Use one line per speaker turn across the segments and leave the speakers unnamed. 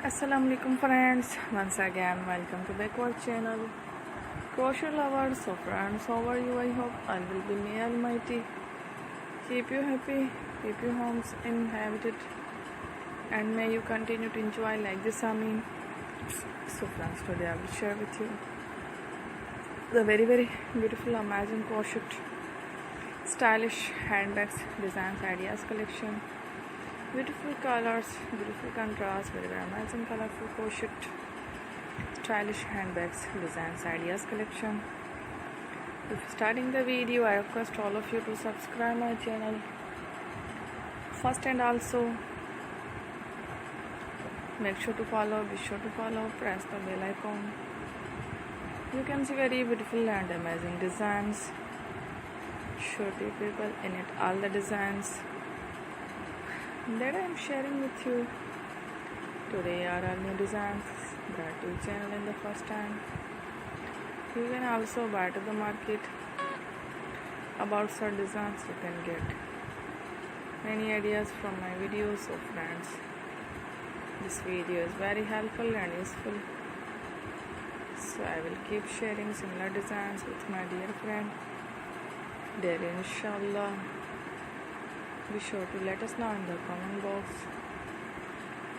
Assalamualaikum friends, once again welcome to back our channel Crochet Lovers. So friends, how are you? I hope all will be may Almighty keep you happy, keep your homes inhabited, and may you continue to enjoy like this. So friends, today I will share with you the very beautiful Amazon crochet stylish handbags designs ideas collection. Beautiful colors, beautiful contrast, very amazing colorful crochet stylish handbags designs ideas collection. Before starting the video, I request all of you to subscribe my channel first, and also make sure to follow, be sure to follow, press the bell icon. You can see very beautiful and amazing designs. Show to people in it all the designs that I am sharing with you today are all new designs brought to your channel in the first time. You can also buy to the market about such designs. You can get many ideas from my videos. So friends, this video is very helpful and useful, so I will keep sharing similar designs with my dear friend daily, inshallah. Be sure to let us know in the comment box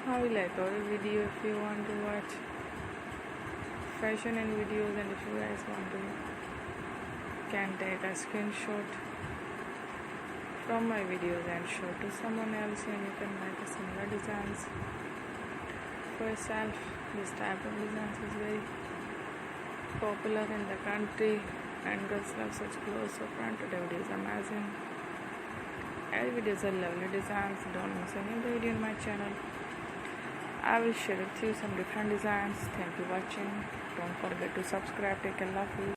how you like our video. If you want to watch fashion and videos, and if you guys want to, can take a screenshot from my videos and show to someone else, and you can make a similar designs for yourself. This type of designs is very popular in the country and girls love such clothes. So friend, today video is amazing. Every videos are lovely designs. Don't miss any of the video in my channel. I will share with you some different designs. Thank you for watching. Don't forget to subscribe. Take care. Love you.